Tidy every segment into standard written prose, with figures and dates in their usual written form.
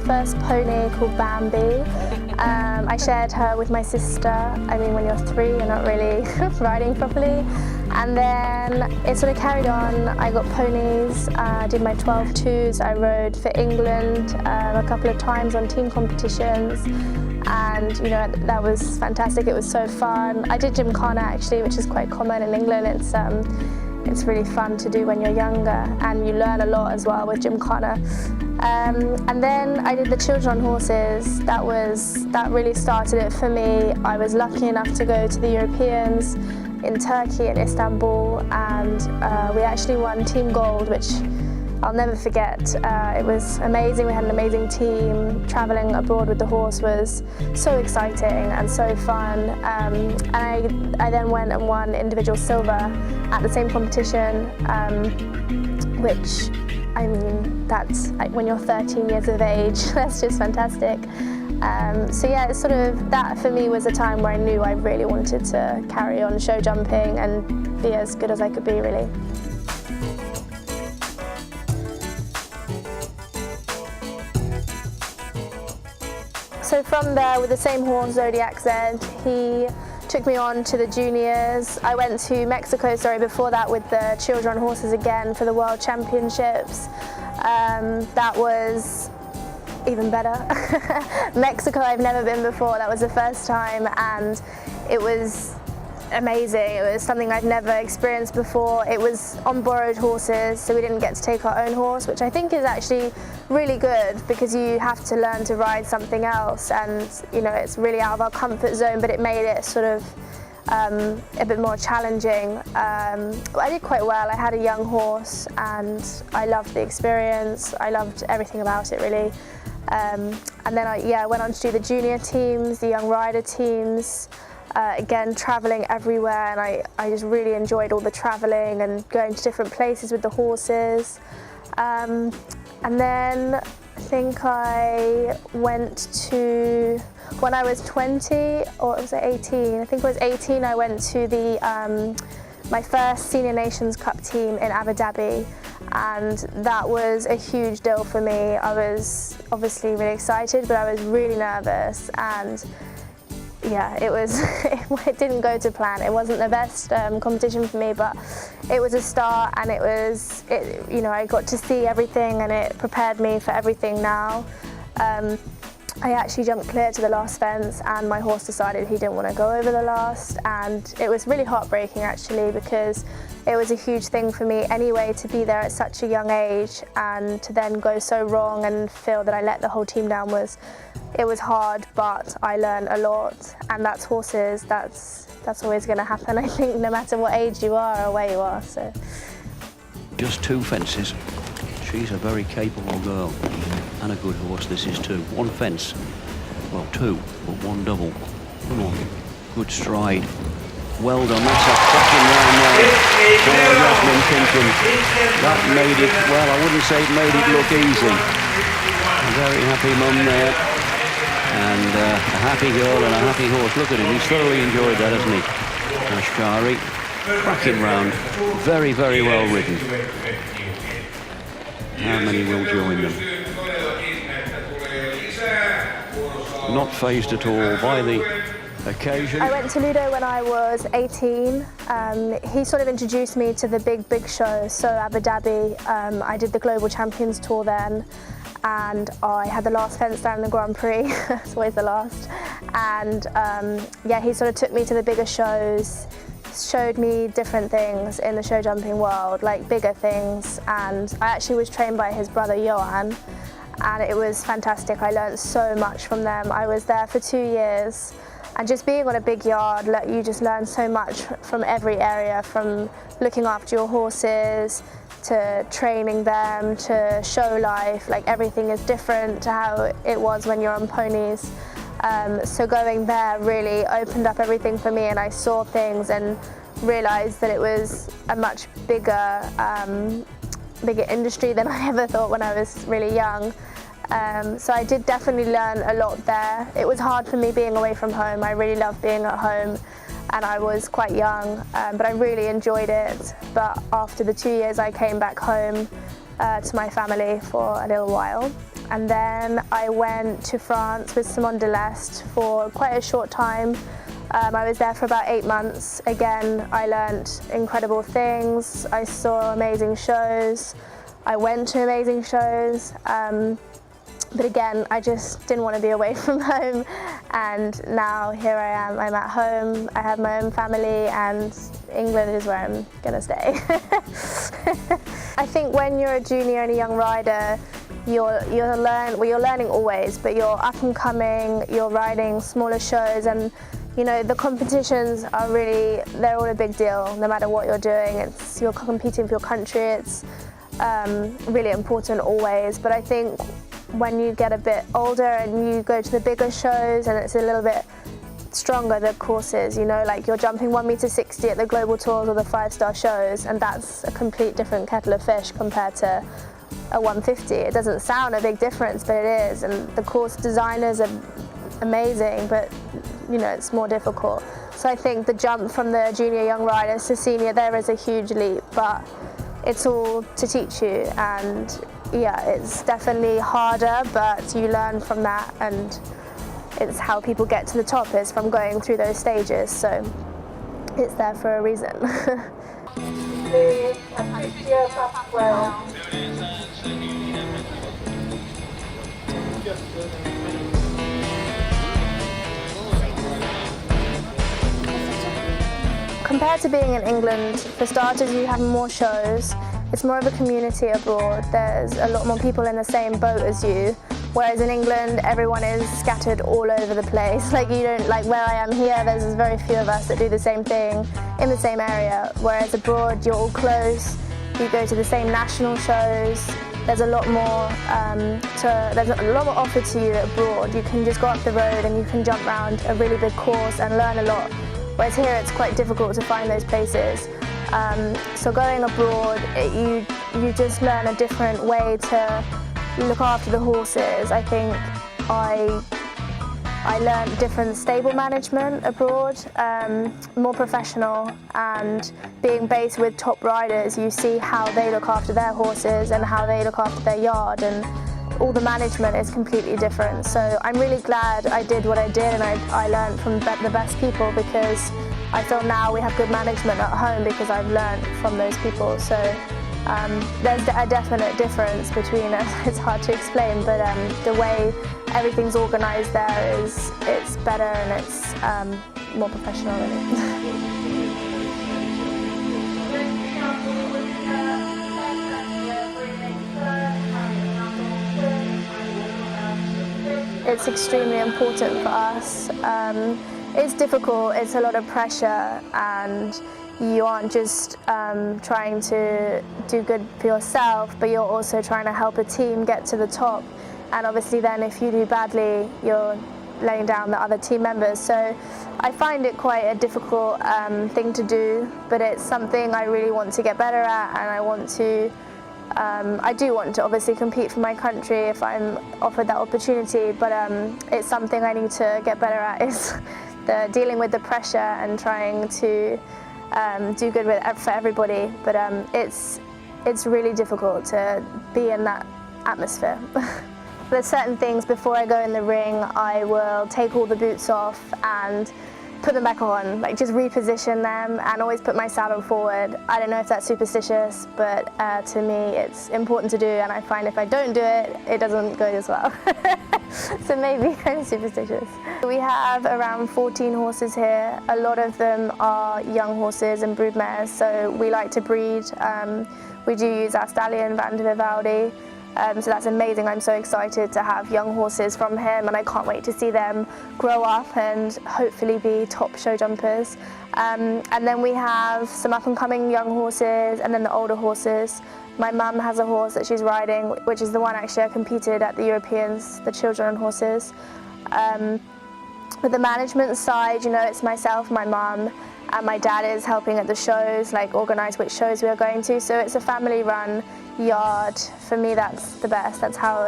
first pony called Bambi. I shared her with my sister. I mean, when you're 3, you're not really riding properly. And then it sort of carried on. I got ponies, did my 12-2s. I rode for England a couple of times on team competitions. And you know, that was fantastic. It was so fun. I did gymkhana actually, which is quite common in England. It's really fun to do when you're younger, and you learn a lot as well with gymkhana. And then I did the children on horses. That really started it for me. I was lucky enough to go to the Europeans in Turkey, in Istanbul, and we actually won Team Gold, which I'll never forget. It was amazing. We had an amazing team. Traveling abroad with the horse was so exciting and so fun. And I then went and won individual silver at the same competition, which, I mean, that's when you're 13 years of age, that's just fantastic. So yeah, it's sort of, that for me was a time where I knew I really wanted to carry on show jumping and be as good as I could be, really. So from there, with the same horse, Zodiac Z, he took me on to the juniors. I went to Mexico, before that with the children horses again for the World Championships. That was even better. Mexico, I've never been before. That was the first time, and it was amazing. It was something I'd never experienced before. It was on borrowed horses, so we didn't get to take our own horse, which I think is actually really good, because you have to learn to ride something else, and you know, it's really out of our comfort zone, but it made it sort of a bit more challenging. I did quite well. I had a young horse and I loved the experience. I loved everything about it, really. And then I went on to do the junior teams, the young rider teams, again traveling everywhere, and I just really enjoyed all the traveling and going to different places with the horses. And then I think I went to, when I was 20, or was it 18? I think it was 18, I went to the my first Senior Nations Cup team in Abu Dhabi, and that was a huge deal for me. I was obviously really excited, but I was really nervous, and yeah, it didn't go to plan. It wasn't the best competition for me, but it was a start, and you know, I got to see everything, and it prepared me for everything now. I actually jumped clear to the last fence, and my horse decided he didn't want to go over the last, and it was really heartbreaking actually, because it was a huge thing for me anyway to be there at such a young age, and to then go so wrong and feel that I let the whole team down it was hard, but I learned a lot, and that's horses. That's always going to happen, I think, no matter what age you are or where you are. So. Just 2 fences. She's a very capable girl, and a good horse this is too. 1 fence, well 2, but 1 double. Come on, good stride. Well done, that's a cracking round there for Yazmin Pinchen. That made it, well, I wouldn't say it made it look easy. A very happy mum there. And a happy girl and a happy horse. Look at him, he's thoroughly enjoyed that, hasn't he? Ashkari, cracking round, very, very well ridden. How many will join them? Not fazed at all by the occasion. I went to Ludo when I was 18. He sort of introduced me to the big show, so Abu Dhabi. I did the Global Champions Tour then, and I had the last fence down in the Grand Prix. It's always the last. And yeah, he sort of took me to the bigger shows, showed me different things in the show jumping world, like bigger things. And I actually was trained by his brother Johan, and it was fantastic. I learned so much from them. I was there for 2 years, and just being on a big yard, you just learn so much from every area, from looking after your horses, to training them, to show life. Like, everything is different to how it was when you're on ponies. So going there really opened up everything for me, and I saw things and realised that it was a much bigger industry than I ever thought when I was really young. So I did definitely learn a lot there. It was hard for me being away from home. I really loved being at home, and I was quite young, but I really enjoyed it. But after the 2 years, I came back home to my family for a little while. And then I went to France with Simone de Leste for quite a short time. I was there for about 8 months. Again, I learned incredible things. I saw amazing shows. I went to amazing shows. But again, I just didn't want to be away from home. And now here I am, I'm at home, I have my own family, and England is where I'm gonna stay. I think when you're a junior and a young rider, you're learning always, but you're up and coming, you're riding smaller shows, and you know, the competitions are really, they're all a big deal, no matter what you're doing. You're competing for your country, it's really important always. But I think when you get a bit older and you go to the bigger shows and it's a little bit stronger, the courses, you know, like you're jumping 1.60 m at the global tours or the 5-star shows, and that's a complete different kettle of fish compared to a 150. It doesn't sound a big difference, but it is, and the course designers are amazing, but you know, it's more difficult. So I think the jump from the junior young riders to senior, there is a huge leap, but it's all to teach you, and yeah, it's definitely harder, but you learn from that, and it's how people get to the top, is from going through those stages, so it's there for a reason. Compared to being in England, for starters, you have more shows. It's more of a community abroad. There's a lot more people in the same boat as you, whereas in England, everyone is scattered all over the place. Like, you don't, like where I am here, there's very few of us that do the same thing in the same area, whereas abroad, you're all close, you go to the same national shows. There's a lot more offered to you abroad. You can just go up the road and you can jump around a really big course and learn a lot. Whereas here it's quite difficult to find those places. So going abroad, you just learn a different way to look after the horses. I think I learned different stable management abroad, more professional, and being based with top riders, you see how they look after their horses and how they look after their yard, and all the management is completely different. So I'm really glad I did what I did, and I learned from the best people, because I feel now we have good management at home because I've learned from those people. So there's a definite difference between us. It's hard to explain, but the way everything's organised there it's better, and it's more professional. It's extremely important for us. It's difficult, it's a lot of pressure, and you aren't just trying to do good for yourself, but you're also trying to help a team get to the top. And obviously then if you do badly, you're laying down the other team members. So I find it quite a difficult thing to do, but it's something I really want to get better at, and I do want to obviously compete for my country if I'm offered that opportunity, but it's something I need to get better at, is dealing with the pressure and trying to do good for everybody. But it's really difficult to be in that atmosphere. There's certain things before I go in the ring, I will take all the boots off and put them back on, like just reposition them, and always put my saddle forward. I don't know if that's superstitious, but to me it's important to do, and I find if I don't do it, it doesn't go as well. So maybe I'm superstitious. We have around 14 horses here. A lot of them are young horses and brood mares, so we like to breed. We do use our stallion, Van de Vivaldi. So that's amazing. I'm so excited to have young horses from him, and I can't wait to see them grow up and hopefully be top show jumpers. And then we have some up and coming young horses, and then the older horses. My mum has a horse that she's riding, which is the one actually I competed at the Europeans, the children horses. With the management side, you know, it's myself, my mum, and my dad is helping at the shows, like organise which shows we are going to. So it's a family-run yard. For me, that's the best. That's how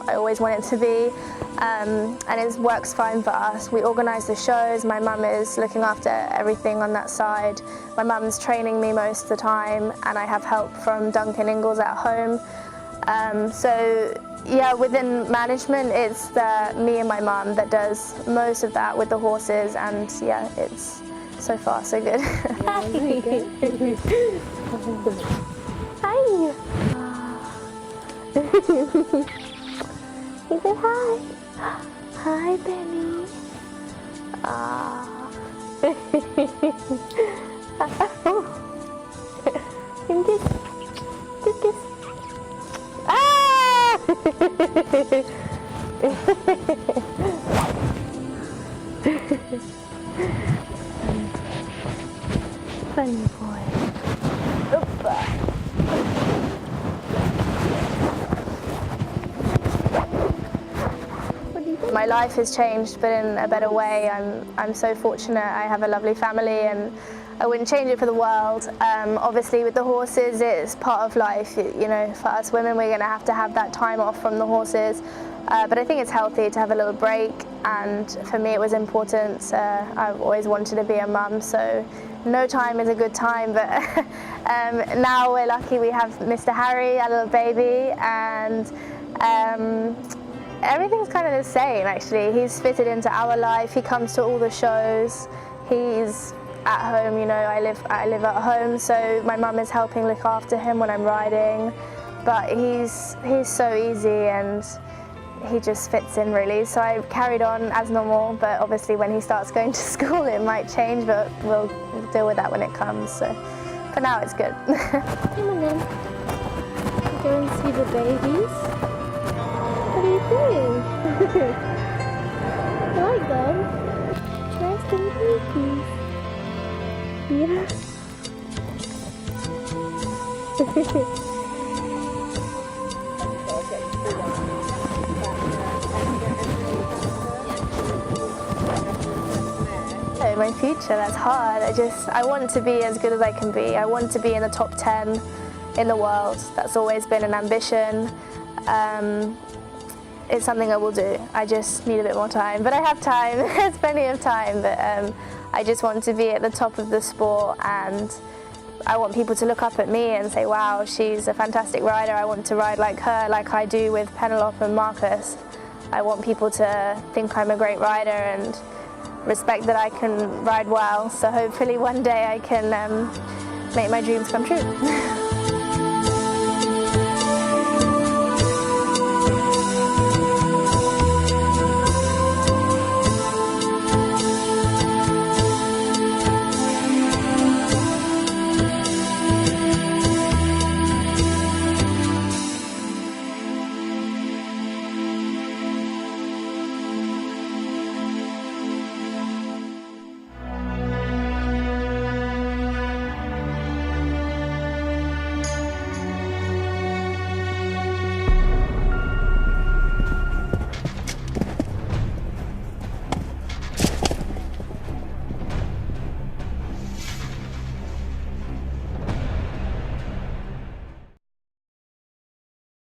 I always want it to be, and it works fine for us. We organise the shows. My mum is looking after everything on that side. My mum's training me most of the time, and I have help from Duncan Ingalls at home. So Yeah, within management, it's me and my mum that does most of that with the horses, and yeah, it's so far so good. Yeah, really good. Hi. You say hi. Hi, Benny. Kiss. Kiss, kiss. Ah! Funny boy. My life has changed, but in a better way. I'm so fortunate. I have a lovely family, and I wouldn't change it for the world. Obviously, with the horses, it's part of life. You know, for us women, we're going to have that time off from the horses. But I think it's healthy to have a little break, and for me, it was important. I've always wanted to be a mum, so no time is a good time. But now we're lucky we have Mr. Harry, our little baby, and everything's kind of the same, actually. He's fitted into our life. He comes to all the shows. He's at home, you know. I live at home, so my mum is helping look after him when I'm riding. But he's so easy, and he just fits in, really. So I carried on as normal, but obviously when he starts going to school, it might change, but we'll deal with that when it comes. So for now, it's good. Come on then. Go and see the babies. What are you doing? You like them? Nice little babies. Yeah. Oh, my future, that's hard. I want to be as good as I can be. I want to be in the top 10 in the world. That's always been an ambition. It's something I will do. I just need a bit more time, but I have time. There's plenty of time, but I just want to be at the top of the sport, and I want people to look up at me and say, wow, she's a fantastic rider. I want to ride like her, like I do with Penelope and Marcus. I want people to think I'm a great rider and respect that I can ride well. So hopefully one day I can make my dreams come true.